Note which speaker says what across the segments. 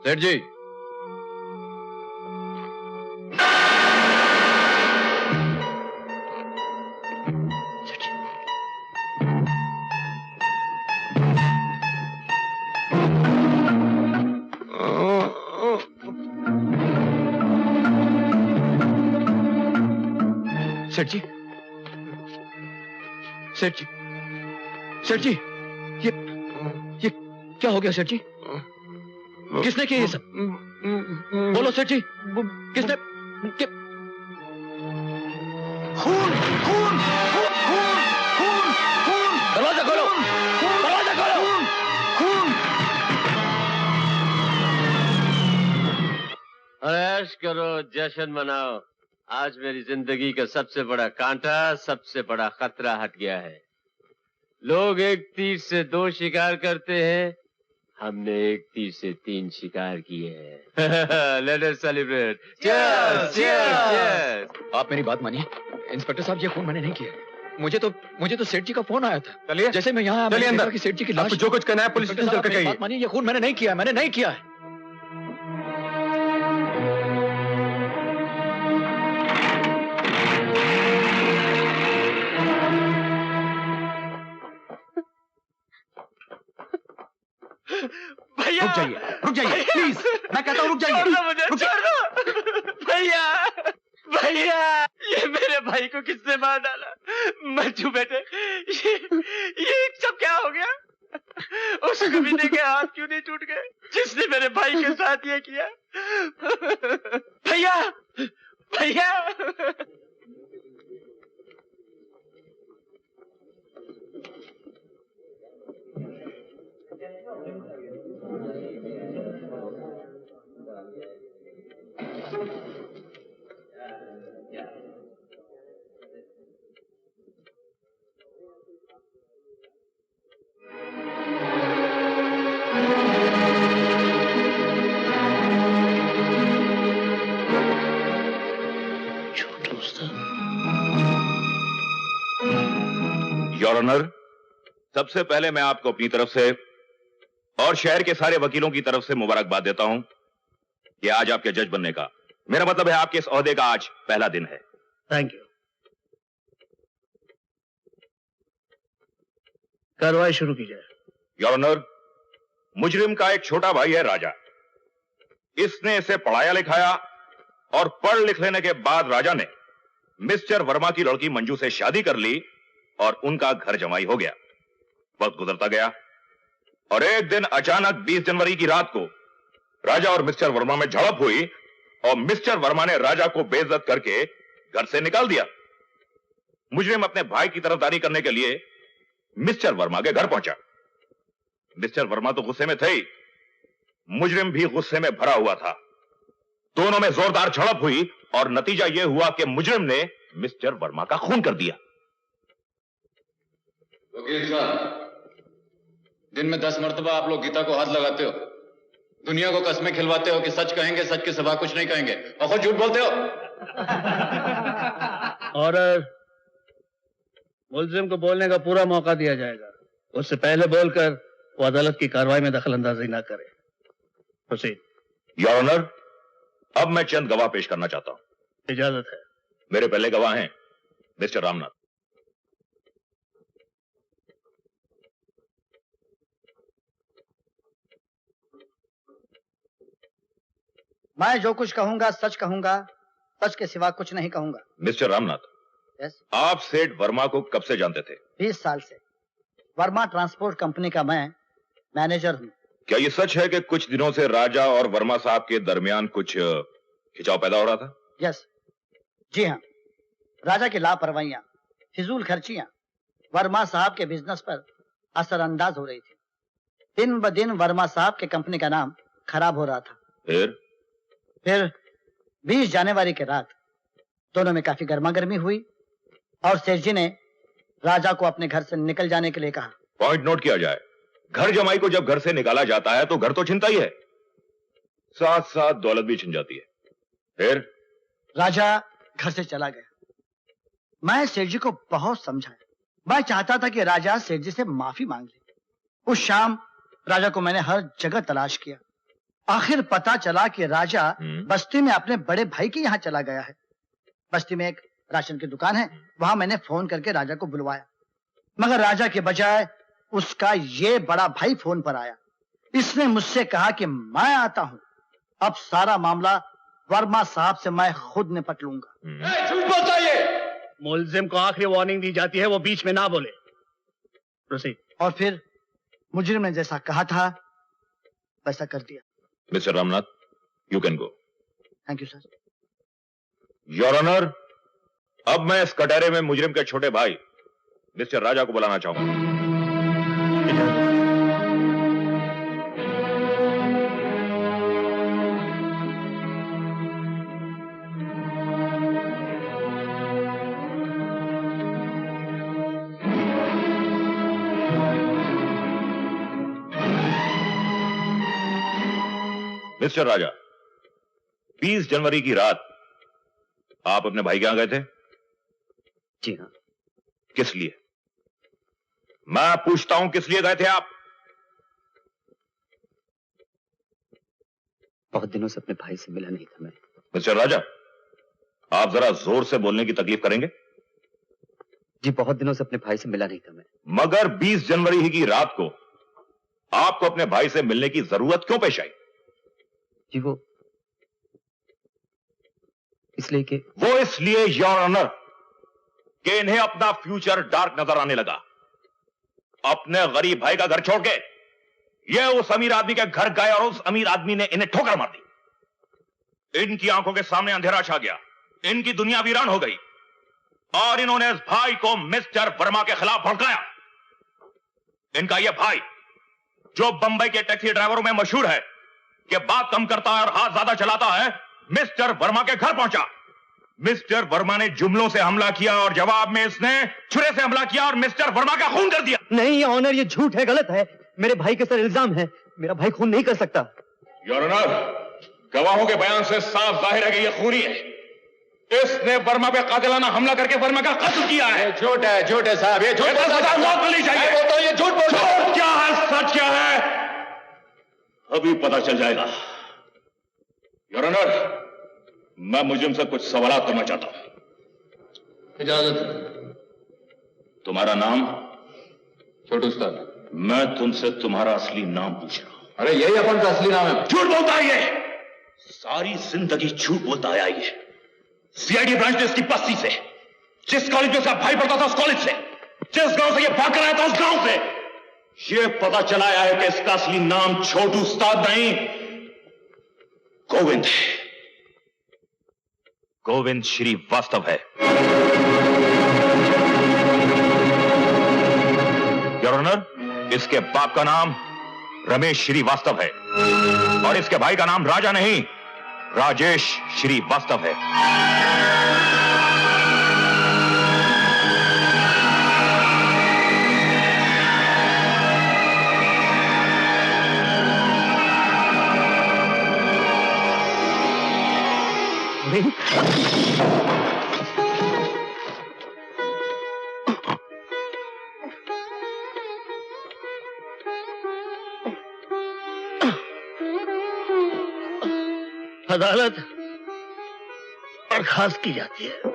Speaker 1: सेठ जी, सेठ जी, सेठ जी, सेठ जी, ये क्या हो गया सेठ जी? किसने किया ये सब? बोलो सेठ जी, किसने? खून, खून, खून, खून, खून, दरवाजा खोलो, दरवाजा खोलो, खून।
Speaker 2: ऐश करो, जश्न मनाओ। आज मेरी जिंदगी का सबसे बड़ा कांटा, सबसे बड़ा खतरा हट गया है। लोग एक तीर से 2 शिकार करते हैं, हमने एक तीर से 3 शिकार किए हैं। Let us celebrate. Cheers, cheers, cheers.
Speaker 1: आप मेरी बात मानिए, इंस्पेक्टर साहब, ये खून मैंने नहीं किया। मुझे तो सेठ जी का फोन आया था।
Speaker 3: चलिए,
Speaker 1: जैसे मैं यहाँ
Speaker 3: चलिए अंदर
Speaker 1: कि सेठ जी की लाश।
Speaker 3: आपको जो कुछ करना है पुलिस स्टेशन चल कर कहिए।
Speaker 1: बात मानिए, ये खून मैंने नहीं किया, मैंने नहीं किया है।
Speaker 3: भैया रुक जाइए प्लीज, मैं कहता हूँ रुक जाइए।
Speaker 2: मुझे छोड़ दो भैया, भैया, ये मेरे भाई को किसने मार डाला? मंजू बेटे, ये सब क्या हो गया? उस कमीने के हाथ क्यों नहीं टूट गए जिसने मेरे भाई के साथ ये किया? भैया, भैया,
Speaker 4: योर ऑनर, सबसे पहले मैं आपको अपनी तरफ से और शहर के सारे वकीलों की तरफ से मुबारकबाद देता हूं कि आज आपके जज बनने का, मेरा मतलब है आपके इस ओहदे का आज पहला दिन है।
Speaker 5: Thank you. कार्रवाई शुरू की जाए।
Speaker 4: योर ऑनर, मुजरिम का एक छोटा भाई है राजा। इसने इसे पढ़ाया लिखाया और पढ़ लिख लेने के बाद राजा ने मिस्टर वर्मा की लड़की मंजू से शादी कर ली और उनका घर जमाई हो गया। वक्त गुजरता गया और एक दिन अचानक 20 जनवरी की रात को राजा और मिस्टर वर्मा में झड़प हुई और मिस्टर वर्मा ने राजा को बेइज्जत करके घर से निकाल दिया। मुजरिम अपने भाई की तरफदारी करने के लिए मिस्टर वर्मा के घर पहुंचा। मिस्टर वर्मा तो गुस्से में थे ही, मुजरिम भी गुस्से में भरा हुआ था। दोनों में जोरदार झड़प हुई और नतीजा यह हुआ कि मुजरिम ने मिस्टर वर्मा का खून कर दिया।
Speaker 6: वकील साहब, दिन में 10 मरतबा आप लोग गीता को हाथ लगाते हो, दुनिया को कस्में खिलवाते हो कि सच कहेंगे, सच के सिवा कुछ नहीं कहेंगे, और खुद झूठ बोलते हो।
Speaker 5: ऑर्डर। मुलजिम को बोलने का पूरा मौका दिया जाएगा। उससे पहले बोलकर वो अदालत की कार्रवाई में दखल अंदाजी ना करे। प्रोसीड।
Speaker 4: योर ऑनर, अब मैं चंद गवाह पेश करना चाहता हूं।
Speaker 5: इजाजत है।
Speaker 4: मेरे पहले गवाह हैं मिस्टर रामनाथ।
Speaker 7: मैं जो कुछ कहूंगा सच कहूंगा, सच के सिवा कुछ नहीं कहूंगा।
Speaker 4: Mister Ramnath,
Speaker 7: yes.
Speaker 4: आप सेठ वर्मा को कब से जानते थे?
Speaker 7: 20 साल से। वर्मा ट्रांसपोर्ट कंपनी का मैं मैनेजर हूं।
Speaker 4: क्या ये सच है कि कुछ दिनों से राजा और वर्मा साहब के दरमियान कुछ खिंचाव पैदा हो रहा था?
Speaker 7: यस, जी हाँ। राजा की लापरवाहियां, फिजूल खर्चियां वर्मा साहब के बिजनेस पर असरअंदाज हो रही थी। दिन ब दिन वर्मा साहब के कंपनी का नाम खराब हो रहा था। फिर 20 जनवरी के रात दोनों में काफी गर्मागर्मी हुई और सेठ जी ने राजा को अपने घर से निकल जाने के लिए कहा।
Speaker 4: पॉइंट नोट किया जाए, घर जमाई को जब घर से निकाला जाता है तो घर तो छिनता ही है, साथ साथ दौलत भी छिन जाती है। फिर
Speaker 7: राजा घर से चला गया। मैं सेठ जी को बहुत समझाया। मैं चाहता था कि राजा सेठ जी से माफी मांग ले। उस शाम राजा को मैंने हर जगह तलाश किया, आखिर पता चला कि राजा बस्ती में अपने बड़े भाई के यहाँ चला गया है। बस्ती में एक राशन की दुकान है, वहां मैंने फोन करके राजा को बुलवाया, मगर राजा के बजाय उसका ये बड़ा भाई फोन पर आया। इसने मुझसे कहा कि मैं आता हूं, अब सारा मामला वर्मा साहब से मैं खुद निपट लूंगा।
Speaker 6: झूठ बोलता है ये।
Speaker 5: मुलजिम को आखिरी वार्निंग दी जाती है, वो बीच में ना बोले। प्रोसीड।
Speaker 7: और फिर मुजरिम ने जैसा कहा था वैसा कर दिया।
Speaker 4: Mister Ramnath, you can go.
Speaker 7: Thank you sir.
Speaker 4: Your honour, अब मैं इस कटहरे में मुजरिम के छोटे भाई मिस्टर राजा को बुलाना चाहूंगा। मिस्टर राजा, 20 जनवरी की रात आप अपने भाई के यहां गए थे?
Speaker 1: जी हाँ।
Speaker 4: किस लिए? मैं पूछता हूं किस लिए गए थे आप?
Speaker 1: बहुत दिनों से अपने भाई से मिला नहीं था मैं।
Speaker 4: मिस्टर राजा, आप जरा जोर से बोलने की तकलीफ करेंगे?
Speaker 1: जी, बहुत दिनों से अपने भाई से मिला नहीं था मैं।
Speaker 4: मगर 20 जनवरी ही की रात को आपको अपने भाई से मिलने की जरूरत क्यों पेश आई?
Speaker 1: जी वो
Speaker 4: इसलिए योर ऑनर कि इन्हें अपना फ्यूचर डार्क नजर आने लगा। अपने गरीब भाई का घर छोड़ के ये उस अमीर आदमी के घर गए और उस अमीर आदमी ने इन्हें ठोकर मार दी। इनकी आंखों के सामने अंधेरा छा गया, इनकी दुनिया वीरान हो गई और इन्होंने इस भाई को मिस्टर वर्मा के खिलाफ भड़काया। इनका यह भाई जो बंबई के टैक्सी ड्राइवरों में मशहूर है कि बात कम करता है और हाथ ज्यादा चलाता है, मिस्टर वर्मा के घर पहुंचा। मिस्टर वर्मा ने जुमलों से हमला किया और जवाब में इसने छुरे से हमला किया और मिस्टर वर्मा का खून कर दिया।
Speaker 1: नहीं ऑनर, ये झूठ है, गलत है। मेरे भाई के सर इल्जाम है, मेरा भाई खून नहीं कर सकता।
Speaker 4: योर ऑनर, गवाहों के बयान से साफ जाहिर है कि यह खूनी है। इसने वर्मा पे कातिलाना हमला करके वर्मा का कत्ल किया है।
Speaker 6: झूठ है साहब, ये झूठ
Speaker 4: मौत मिलनी चाहिए।
Speaker 6: वो तो ये झूठ बोल रहा है।
Speaker 4: क्या है, सच क्या है, अभी पता चल जाएगा। योर ऑनर, मैं मुजरिम से कुछ सवाल करना चाहता हूं।
Speaker 6: इजाजत है।
Speaker 4: तुम्हारा नाम?
Speaker 6: छोटू उस्ताद।
Speaker 4: मैं तुमसे तुम्हारा असली नाम पूछ रहा हूं।
Speaker 6: अरे यही अपन का असली नाम है।
Speaker 4: झूठ बोलता है ये, सारी जिंदगी झूठ बोलता आया ये। सीआईडी ब्रांच ने इसकी बस्ती से, जिस कॉलेज में उसका भाई पढ़ता था उस कॉलेज से, जिस गांव से ये भाग कर आया था उस गांव से, ये पता चला है कि इसका असली नाम छोटू उस्ताद नहीं, गोविंद है। गोविंद श्रीवास्तव है। योर ऑनर, इसके बाप का नाम रमेश श्रीवास्तव है और इसके भाई का नाम राजा नहीं, राजेश श्रीवास्तव है।
Speaker 5: अदालत बर्खास्त की जाती है।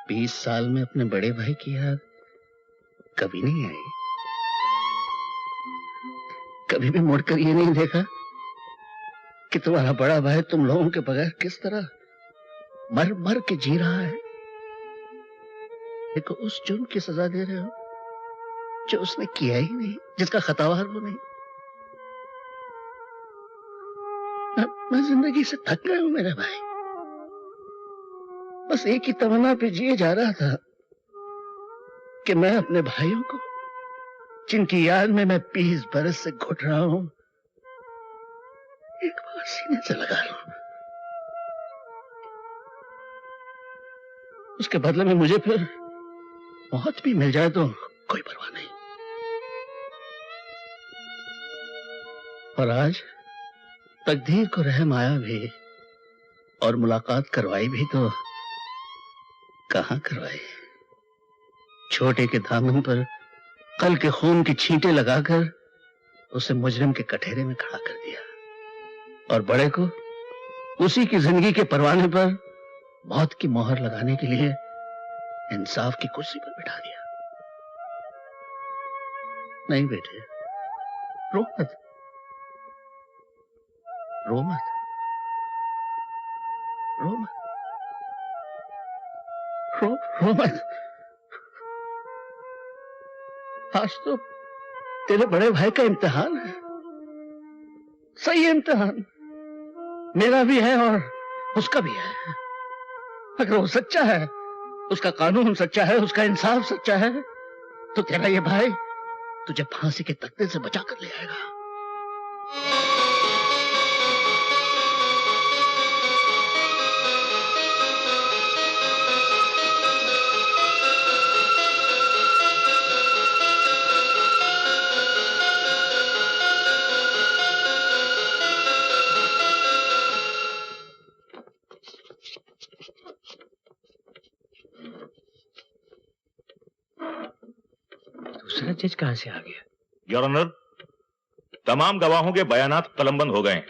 Speaker 5: बीस साल में अपने बड़े भाई की याद कभी नहीं आई। कभी भी मुड़कर ये नहीं देखा कि तुम्हारा बड़ा भाई तुम लोगों के बगैर किस तरह मर मर के जी रहा है? देखो, उस जुर्म की सजा दे रहे हो जो उसने किया ही नहीं, जिसका खतावार वो नहीं। मैं जिंदगी से थक गया हूं मेरे भाई। बस एक ही तमन्ना पे जिए जा रहा था कि मैं अपने भाइयों को, जिनकी याद में मैं 20 बरस से घुट रहा हूं, एक बार सीने से लगा लूं। उसके बदले में मुझे फिर मौत भी मिल जाए तो कोई परवाह नहीं। और आज तकदीर को रहम आया भी और मुलाकात करवाई भी तो कहां करवाई? छोटे के दामन पर कल के खून की छींटे लगाकर उसे मुजरिम के कटहरे में खड़ा कर दिया और बड़े को उसी की जिंदगी के परवाने पर मौत की मोहर लगाने के लिए इंसाफ की कुर्सी पर बिठा दिया। नहीं बेटे, रो मत, रो मत, रो मत, रो मत। आज तो तेरे बड़े भाई का इम्तिहान है, सही इम्तिहान मेरा भी है और उसका भी है। अगर वो सच्चा है, उसका कानून सच्चा है, उसका इंसाफ सच्चा है, तो तेरा ये भाई तुझे फांसी के तख्ते से बचा कर ले आएगा।
Speaker 1: दूसरा जज कहां से आ गया?
Speaker 4: योर ऑनर, तमाम गवाहों के बयानात कलमबंद हो गए हैं,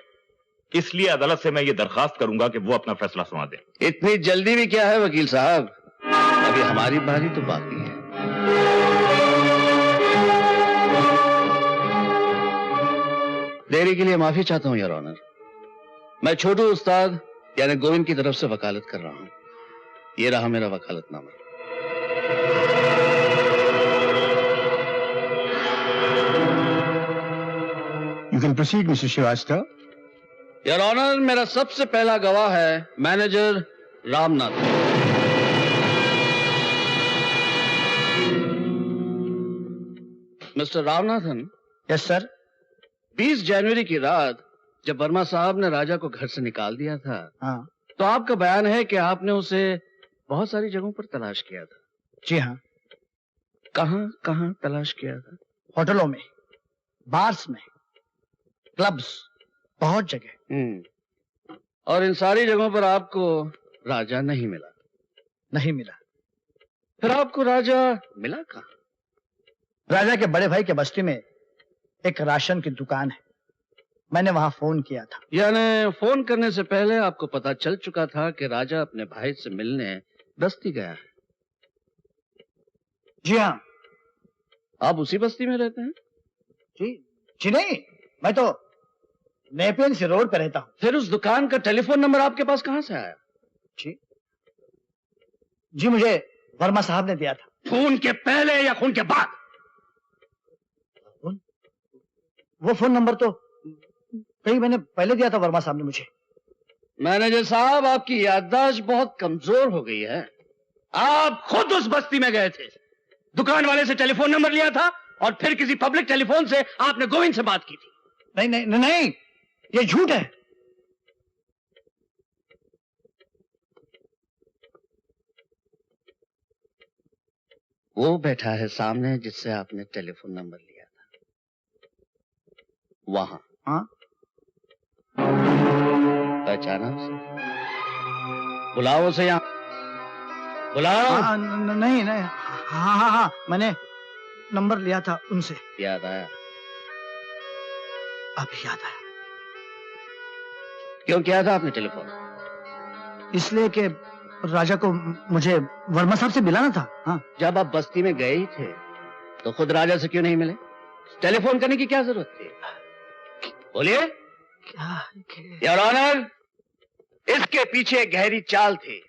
Speaker 4: इसलिए अदालत से मैं ये दरखास्त करूंगा कि वो अपना फैसला सुना दें।
Speaker 5: इतनी जल्दी भी क्या है वकील साहब, अभी हमारी बारी तो बाकी है। देरी के लिए माफी चाहता हूं योर ऑनर। मैं छोटू उस्ताद यानी गोविंद की तरफ से वकालत कर रहा हूं। ये रहा मेरा वकालतनामा।
Speaker 3: You can proceed, Mr. Srivastava.
Speaker 5: Your honour, मेरा सबसे पहला गवाह है manager Ramnath. Mister Ramnathan.
Speaker 7: Yes sir.
Speaker 5: 20 जनवरी की रात जब वर्मा साहब ने राजा को घर से निकाल दिया था,
Speaker 7: हाँ
Speaker 5: तो आपका बयान है कि आपने उसे बहुत सारी जगहों पर तलाश किया था।
Speaker 7: जी हाँ।
Speaker 5: कहां कहां तलाश किया था?
Speaker 7: होटलों में, बार्स में, क्लब्स, बहुत जगह।
Speaker 5: और इन सारी जगहों पर आपको राजा नहीं मिला?
Speaker 7: नहीं मिला।
Speaker 5: फिर आपको राजा मिला कहां?
Speaker 7: राजा के बड़े भाई के बस्ती में एक राशन की दुकान है, मैंने वहां फोन किया था।
Speaker 5: यानी फोन करने से पहले आपको पता चल चुका था कि राजा अपने भाई से मिलने बस्ती गया है?
Speaker 7: जी हाँ।
Speaker 5: आप उसी बस्ती में रहते हैं?
Speaker 7: जी नहीं, मैं तो नेपियन से रोड पे रहता हूँ।
Speaker 5: फिर उस दुकान का टेलीफोन नंबर आपके पास कहां से आया?
Speaker 7: जी मुझे वर्मा साहब ने दिया था।
Speaker 5: खून के पहले या खून के बाद?
Speaker 7: वो फोन नंबर तो कई महीने पहले दिया था वर्मा साहब ने मुझे।
Speaker 5: मैनेजर साहब, आपकी याददाश्त बहुत कमजोर हो गई है। आप खुद उस बस्ती में गए थे, दुकान वाले से टेलीफोन नंबर लिया था और फिर किसी पब्लिक टेलीफोन से आपने गोविंद से बात की थी।
Speaker 7: नहीं नहीं नहीं, ये झूठ है।
Speaker 5: वो बैठा है सामने जिससे आपने टेलीफोन नंबर लिया था, वहां।
Speaker 7: हाँ?
Speaker 5: पहचाना उसे? बुलाओ उसे यहाँ, बुलाओ।
Speaker 7: नहीं नहीं, हाँ, मैंने नंबर लिया था उनसे।
Speaker 5: याद आया?
Speaker 7: अभी याद आया।
Speaker 5: क्यों किया था आपने टेलीफोन?
Speaker 7: इसलिए कि राजा को मुझे वर्मा साहब से मिलाना था। हाँ।
Speaker 5: जब आप बस्ती में गए ही थे तो खुद राजा से क्यों नहीं मिले? टेलीफोन करने की क्या जरूरत थी? बोलिए। योर ऑनर, इसके पीछे गहरी चाल थी।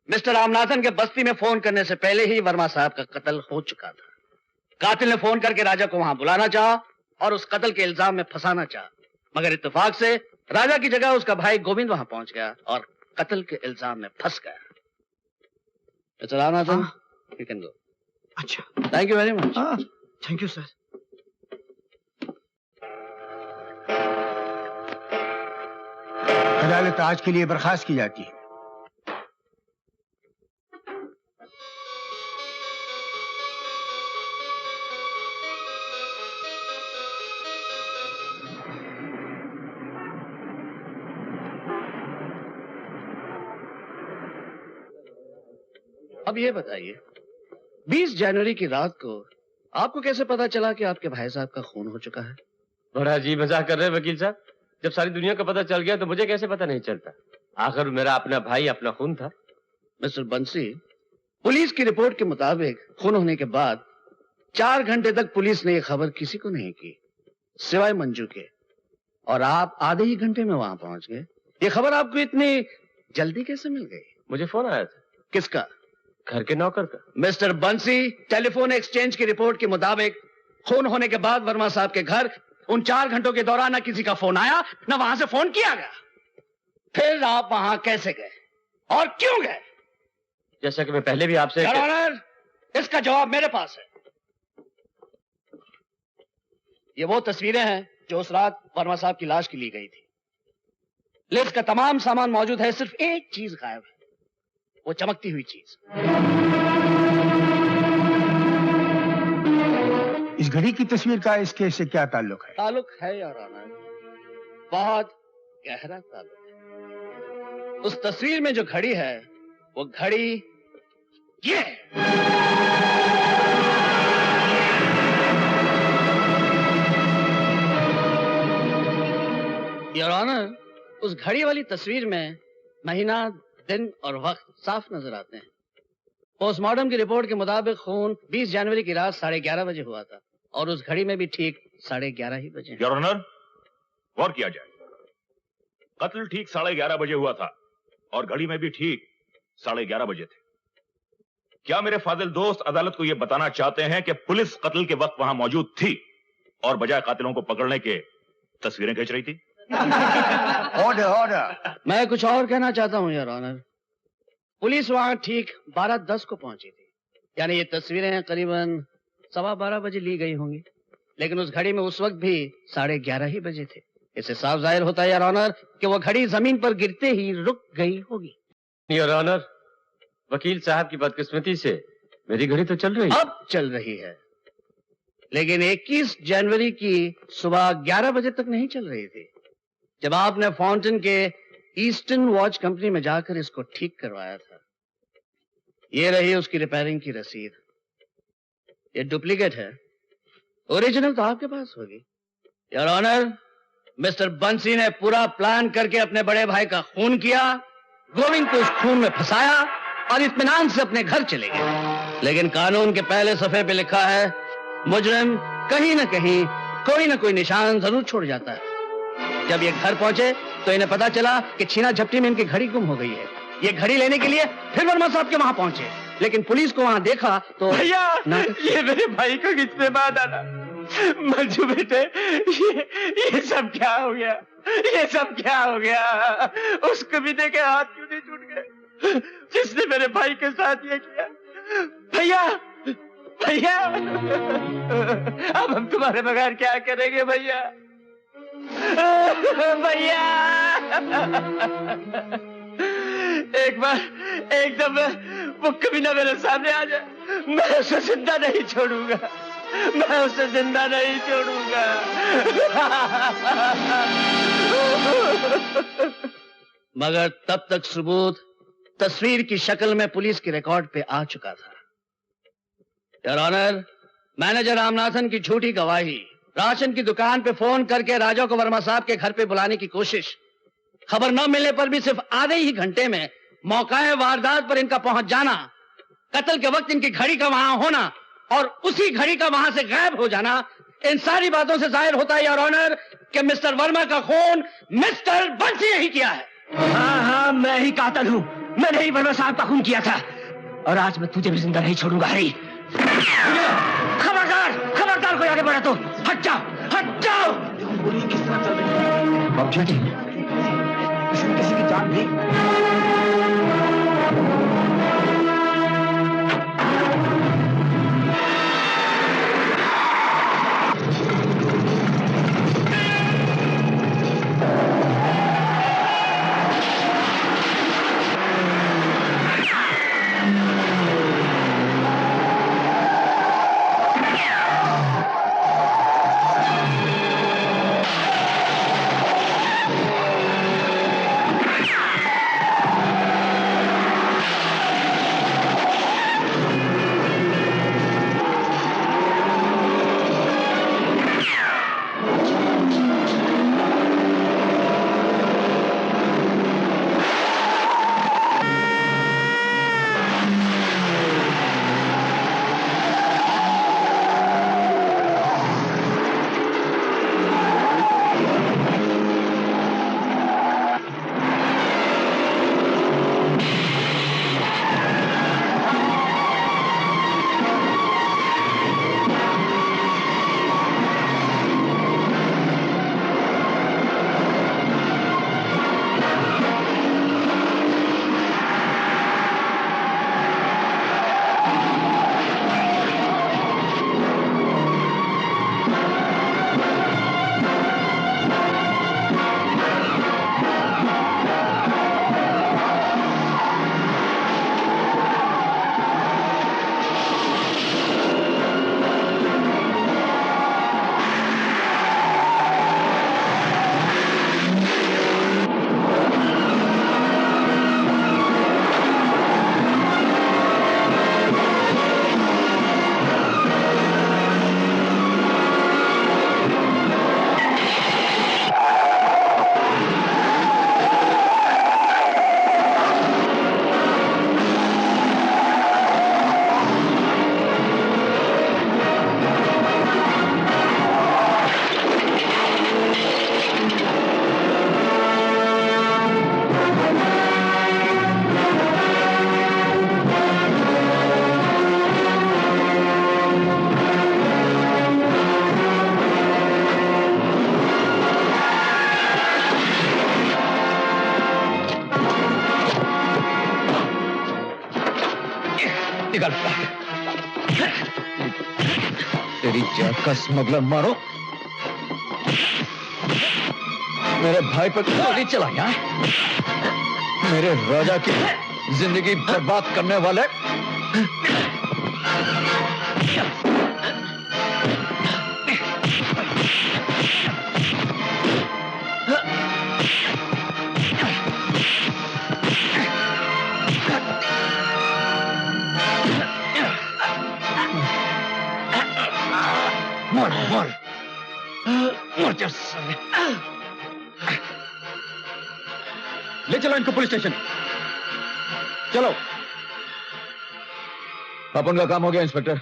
Speaker 5: मिस्टर रामनाथन के बस्ती में फोन करने से पहले ही वर्मा साहब का कत्ल हो चुका था। कातिल ने फोन करके राजा को वहां बुलाना चाहा और उस कत्ल के इल्जाम में फंसाना चाहा, मगर इत्तेफाक से राजा की जगह उसका भाई गोविंद वहां पहुंच गया और कत्ल के इल्जाम में फंस गया। Mister Ramanathan, you can go.
Speaker 1: अच्छा,
Speaker 5: thank you very much.
Speaker 1: Thank you sir.
Speaker 3: अदालत आज के लिए बर्खास्त की जाती है।
Speaker 5: अब ये बताइए, 20 जनवरी की रात को आपको कैसे पता चला कि आपके भाई साहब का खून हो चुका है?
Speaker 2: बड़ा अजीब मजाक कर रहे हैं वकील साहब। जब सारी दुनिया को पता चल गया तो मुझे कैसे पता नहीं चलता? आखिर मेरा अपना भाई अपना खून था।
Speaker 5: मिस्टर बंसी, पुलिस की रिपोर्ट के मुताबिक खून होने के बाद 4 घंटे तक पुलिस ने ये खबर किसी को नहीं की सिवाय मंजू के, और आप आधे ही घंटे में वहां पहुंच गए। ये खबर आपको इतनी जल्दी कैसे मिल गई?
Speaker 2: मुझे फोन आया था।
Speaker 5: किसका?
Speaker 2: घर के नौकर का।
Speaker 5: मिस्टर बंसी, टेलीफोन एक्सचेंज की रिपोर्ट के मुताबिक खून होने के बाद वर्मा साहब के घर उन 4 घंटों के दौरान न किसी का फोन आया, न वहां से फोन किया गया। फिर आप वहां कैसे गए और क्यों गए?
Speaker 2: जैसा कि मैं पहले भी आपसे
Speaker 5: योर ऑनर, इसका जवाब मेरे पास है। ये वो तस्वीरें हैं जो उस रात वर्मा साहब की लाश की ली गई थी। लिस्ट का तमाम सामान मौजूद है, सिर्फ एक चीज गायब है, वो चमकती हुई चीज।
Speaker 3: इस घड़ी की तस्वीर का इस केस से क्या ताल्लुक है?
Speaker 5: ताल्लुक है योर ऑनर, बहुत गहरा ताल्लुक है। उस तस्वीर में जो घड़ी है वो घड़ी ये है। योर ऑनर, उस घड़ी वाली तस्वीर में महीना, दिन और वक्त साफ नजर आते हैं। पोस्टमार्टम की रिपोर्ट के मुताबिक खून 20 जनवरी की रात 11:30 बजे हुआ था और उस घड़ी में भी ठीक 11:30 ही बजे।
Speaker 4: योर ऑनर, गौर किया जाए, कत्ल ठीक 11:30 बजे हुआ था और घड़ी में भी ठीक 11:30 बजे थे। क्या मेरे फाजिल दोस्त अदालत को यह बताना चाहते हैं कि पुलिस कत्ल के वक्त वहां मौजूद थी और बजाय कातिलों को पकड़ने के तस्वीरें खींच रही थी?
Speaker 3: Order, order.
Speaker 5: मैं कुछ और कहना चाहता हूं योर ऑनर। पुलिस वहां ठीक 12:10 को पहुंची थी, यानी ये तस्वीरें करीबन 12:15 बजे ली गई होंगी, लेकिन उस घड़ी में उस वक्त भी 11:30 ही बजे थे। इससे साफ जाहिर होता है योर ऑनर कि वो घड़ी जमीन पर गिरते ही रुक गई होगी।
Speaker 2: योर ऑनर, वकील साहब की बदकिस्मती से मेरी घड़ी तो चल रही है।
Speaker 5: अब चल रही है, लेकिन 21 जनवरी की सुबह 11 बजे तक नहीं चल रही थी, जब आपने फाउंटेन के ईस्टर्न वॉच कंपनी में जाकर इसको ठीक करवाया था। ये रही उसकी रिपेयरिंग की रसीद। ये डुप्लीकेट है, ओरिजिनल तो आपके पास होगी। योर ऑनर, मिस्टर बंसी ने पूरा प्लान करके अपने बड़े भाई का खून किया, गोविंद को उस खून में फंसाया और इत्मीनान से अपने घर चले गए। लेकिन कानून के पहले सफे पे लिखा है, मुजरिम कहीं न कहीं कोई न कोई निशान जरूर छोड़ जाता है। जब ये घर पहुंचे तो इन्हें पता चला कि छीना झपटी में इनकी घड़ी गुम हो गई है। ये घड़ी लेने के लिए फिर वर्मा साहब के वहां पहुंचे, लेकिन पुलिस को वहां देखा तो
Speaker 2: भैया, ये मेरे भाई को किसने मार डाला? मंजू बेटे, ये सब क्या हो गया? ये सब क्या हो गया? उसको भी देखे हाथ क्यों नहीं टूट गए जिसने मेरे भाई के साथ ये किया? भैया, भैया, अब हम तुम्हारे बगैर क्या करेंगे भैया? भैया, एक बार एकदम वो कभी ना मेरे सामने आ जाए, मैं उसे जिंदा नहीं छोड़ूंगा, मैं उसे जिंदा नहीं छोड़ूंगा।
Speaker 5: मगर तब तक सबूत तस्वीर की शक्ल में पुलिस के रिकॉर्ड पे आ चुका था। योर ऑनर, मैनेजर रामनाथन की झूठी गवाही, राशन की दुकान पे फोन करके राजा को वर्मा साहब के घर पे बुलाने की कोशिश, खबर न मिलने पर भी सिर्फ आधे ही घंटे में मौकाए वारदात पर इनका पहुंच जाना, कत्ल के वक्त इनकी घड़ी का वहां होना और उसी घड़ी का वहां से गायब हो जाना, इन सारी बातों से जाहिर होता है योर ऑनर
Speaker 1: कि मिस्टर वर्मा का खून मिस्टर बंसी ने ही किया है।
Speaker 8: हाँ हाँ, मैं ही कातिल हूँ। मैंने ही वर्मा साहब का खून किया था और आज मैं तुझे भी जिंदा नहीं छोड़ूंगा हरी। खबरदार, खबरदार कोई आगे बढ़ा तो हट जाओ, हट जाओ।
Speaker 3: गोली किस तरह चल रही है? बाबूजी, इसमें किसी की जान भी।
Speaker 1: निकाल। तेरी जात का स्मगलर मारो, मेरे भाई पर गोली चलाया, मेरे राजा की जिंदगी बर्बाद करने वाले। मर मर मर जा साले। ले चलो इनको पुलिस स्टेशन। चलो, अपन का काम हो गया इंस्पेक्टर।